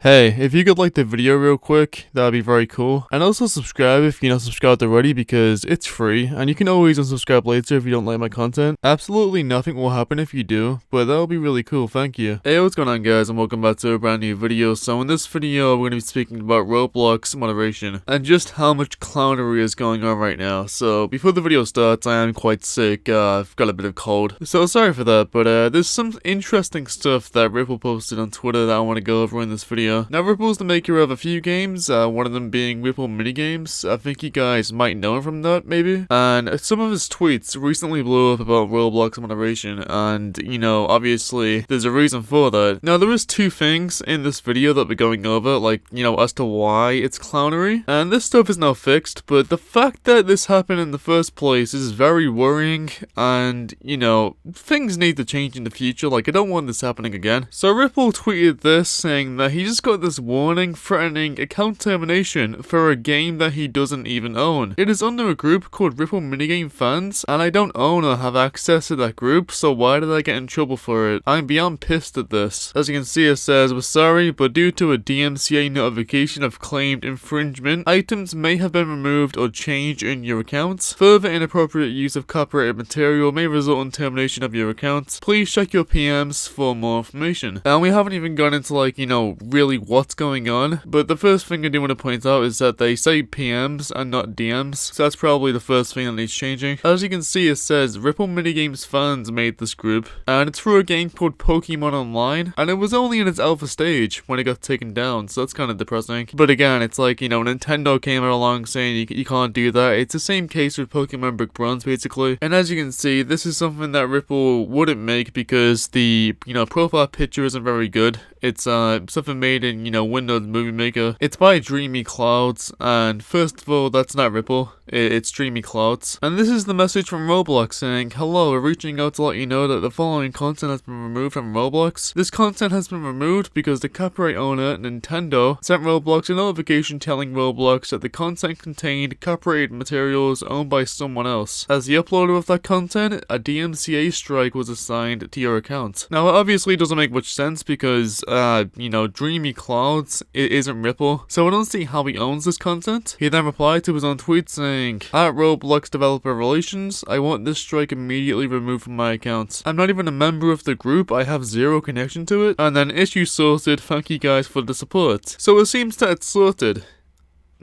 Hey, if you could like the video real quick, that would be very cool. And also subscribe if you're not subscribed already because it's free, and you can always unsubscribe later if you don't like my content. Absolutely nothing will happen if you do, but that would be really cool, thank you. Hey, what's going on guys, and welcome back to a brand new video. So in this video, we're going to be speaking about Roblox moderation, and just how much clownery is going on right now. So before the video starts, I am quite sick, I've got a bit of cold. So sorry for that, but there's some interesting stuff that Ripple posted on Twitter that I want to go over in this video. Now, Ripple's the maker of a few games, one of them being Ripple Minigames. I think you guys might know him from that, maybe. And some of his tweets recently blew up about Roblox moderation, and, you know, obviously, there's a reason for that. Now, there is two things in this video that we're going over, like, you know, as to why it's clownery. And this stuff is now fixed, but the fact that this happened in the first place is very worrying, and, you know, things need to change in the future. Like, I don't want this happening again. So Ripple tweeted this, saying that he just got this warning threatening account termination for a game that he doesn't even own. It is under a group called Ripple Minigame Fans, and I don't own or have access to that group, so why did I get in trouble for it? I'm beyond pissed at this. As you can see, it says, "We're sorry, but due to a DMCA notification of claimed infringement, items may have been removed or changed in your accounts. Further inappropriate use of copyrighted material may result in termination of your account. Please check your PMs for more information." And we haven't even gone into, like, you know, really what's going on, but the first thing I do want to point out is that they say PMs and not DMs, so that's probably the first thing that needs changing. As you can see, it says Ripple Minigames Fans made this group, and it's for a game called Pokemon Online, and it was only in its alpha stage when it got taken down, so that's kind of depressing. But again, it's like, you know, Nintendo came along saying you can't do that. It's the same case with Pokemon Brick Bronze, basically. And as you can see, this is something that Ripple wouldn't make because the, you know, profile picture isn't very good. It's something made in, you know, Windows Movie Maker. It's by Dreamy Clouds, and first of all, that's not Ripple. It's Dreamy Clouds. And this is the message from Roblox saying, "Hello, we're reaching out to let you know that the following content has been removed from Roblox. This content has been removed because the copyright owner, Nintendo, sent Roblox a notification telling Roblox that the content contained copyrighted materials owned by someone else. As the uploader of that content, a DMCA strike was assigned to your account." Now, it obviously doesn't make much sense because, you know, Dreamy Clouds isn't Ripple, so I don't see how he owns this content. He then replied to his own tweet saying, "At Roblox Developer Relations, I want this strike immediately removed from my account. I'm not even a member of the group, I have zero connection to it." And then, "Issue sorted, thank you guys for the support." So it seems that it's sorted.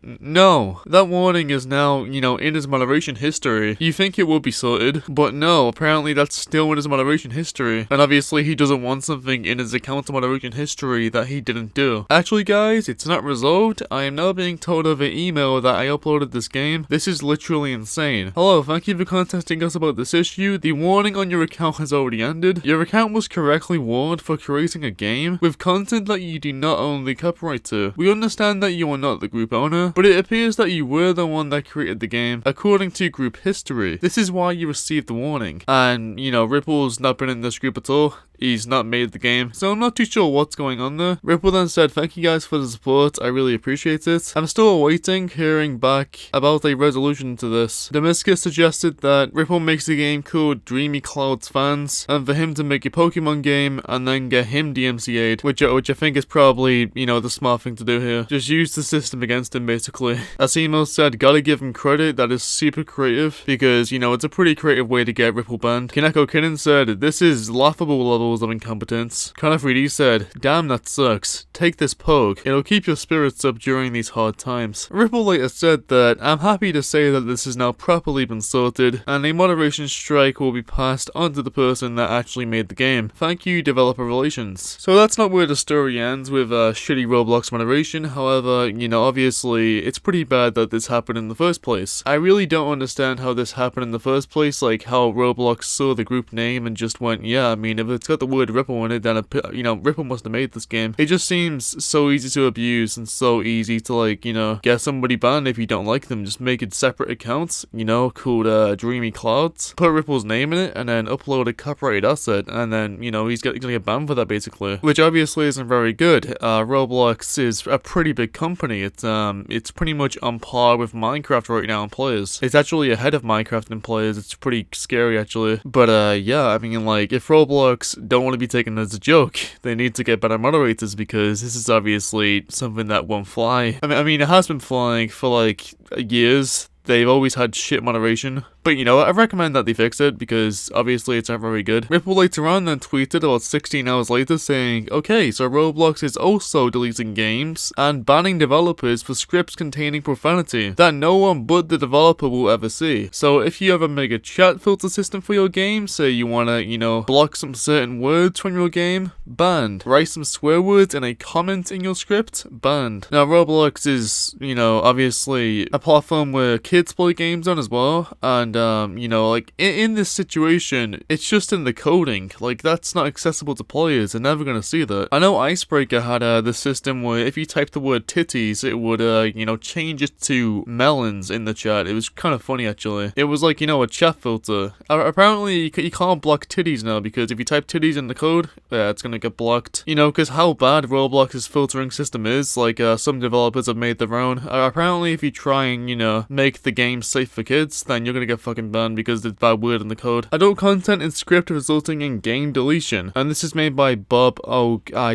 No, that warning is now, you know, in his moderation history. You think it would be sorted, but no, apparently that's still in his moderation history. And obviously he doesn't want something in his account moderation history that he didn't do. Actually guys, it's not resolved. I am now being told over email that I uploaded this game. This is literally insane. "Hello, thank you for contacting us about this issue. The warning on your account has already ended. Your account was correctly warned for creating a game with content that you do not own the copyright to. We understand that you are not the group owner, but it appears that you were the one that created the game, according to group history. This is why you received the warning." And, you know, Ripple's not been in this group at all. He's not made the game, so I'm not too sure what's going on there. Ripple then said, "Thank you guys for the support, I really appreciate it. I'm still awaiting hearing back about a resolution to this." Damascus suggested that Ripple makes a game called Dreamy Clouds Fans, and for him to make a Pokemon game and then get him DMCA'd, which I think is probably, you know, the smart thing to do here. Just use the system against him, basically. Asimo said, "Gotta give him credit, that is super creative, because, you know, it's a pretty creative way to get Ripple banned." Kaneko Kinnon said, "This is laughable levels of incompetence." Connor 3D said, "Damn, that sucks. Take this poke. It'll keep your spirits up during these hard times." Ripple later said that, "I'm happy to say that this has now properly been sorted, and a moderation strike will be passed onto the person that actually made the game. Thank you, Developer Relations." So that's not where the story ends with shitty Roblox moderation. However, you know, obviously, it's pretty bad that this happened in the first place. I really don't understand how this happened in the first place, like how Roblox saw the group name and just went, yeah, I mean, if it's got the word Ripple in it, then, you know, Ripple must have made this game. It just seems so easy to abuse and so easy to, like, you know, get somebody banned if you don't like them. Just make it separate accounts, you know, called Dreamy Clouds, put Ripple's name in it, and then upload a copyrighted asset, and then, you know, he's gonna get banned for that, basically. Which obviously isn't very good. Roblox is a pretty big company. It's pretty much on par with Minecraft right now in players. It's actually ahead of Minecraft in players. It's pretty scary, actually. But, yeah, I mean, like, if Roblox don't want to be taken as a joke. They need to get better moderators because this is obviously something that won't fly. I mean, it has been flying for like years. They've always had shit moderation. But you know what, I recommend that they fix it because obviously it's not very good. Ripple later on then tweeted about 16 hours later saying, okay, so Roblox is also deleting games and banning developers for scripts containing profanity that no one but the developer will ever see. So if you ever make a chat filter system for your game, say you wanna, you know, block some certain words from your game, banned. Write some swear words in a comment in your script, banned. Now Roblox is, you know, obviously a platform where kids play games on as well, and you know, like in this situation, it's just in the coding. Like that's not accessible to players. They're never gonna see that. I know Icebreaker had this system where if you type the word titties, it would you know, change it to melons in the chat. It was kind of funny actually. It was like, you know, a chat filter. Apparently you can't block titties now because if you type titties in the code, yeah, it's gonna get blocked. You know, because how bad Roblox's filtering system is. Like some developers have made their own. Apparently if you try and, you know, make the game safe for kids, then you're gonna get fucking banned because there's bad word in the code. Adult content in script resulting in game deletion. And this is made by Bob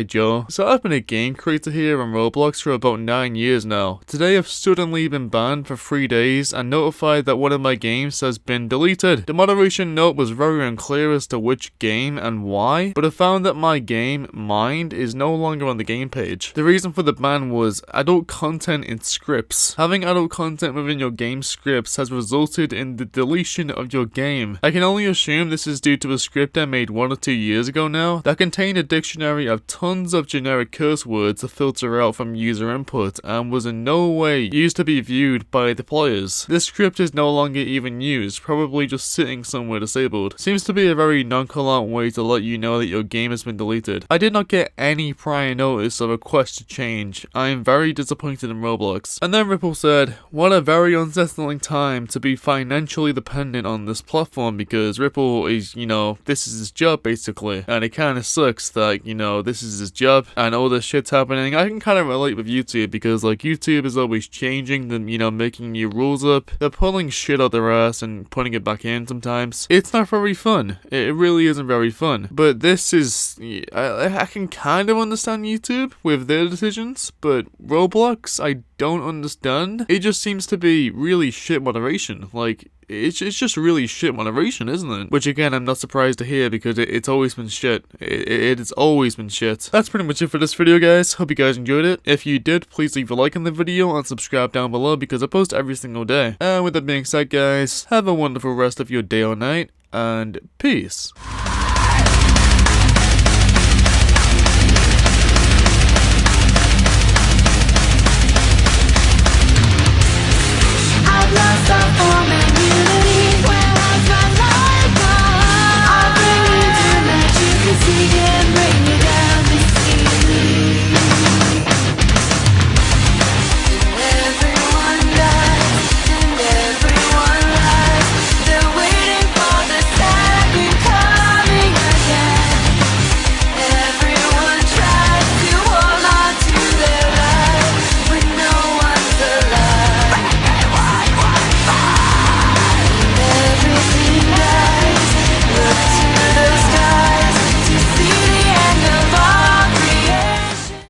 Joe. So I've been a game creator here on Roblox for about 9 years now. Today I've suddenly been banned for 3 days and notified that one of my games has been deleted. The moderation note was very unclear as to which game and why, but I found that my game, Mind, is no longer on the game page. The reason for the ban was adult content in scripts. Having adult content within your game scripts has resulted in the deletion of your game. I can only assume this is due to a script I made 1 or 2 years ago now that contained a dictionary of tons of generic curse words to filter out from user input and was in no way used to be viewed by the players. This script is no longer even used, probably just sitting somewhere disabled. Seems to be a very nonchalant way to let you know that your game has been deleted. I did not get any prior notice of a request to change. I am very disappointed in Roblox. And then Ripple said, what a very unsettling time to be financially dependent on this platform because Ripple is, you know, this is his job basically, and it kind of sucks that, you know, this is his job and all this shit's happening. I can kind of relate with YouTube because like YouTube is always changing them, you know, making new rules up. They're pulling shit out their ass and putting it back in sometimes. It's not very fun. It really isn't very fun. But this is, I can kind of understand YouTube with their decisions, but Roblox, I don't understand. It just seems to be really shit moderation. Like, it's just really shit moderation, isn't it? Which again, I'm not surprised to hear because it's always been shit. It has always been shit. That's pretty much it for this video, guys. Hope you guys enjoyed it. If you did, please leave a like on the video and subscribe down below because I post every single day. And with that being said, guys, have a wonderful rest of your day or night, and peace.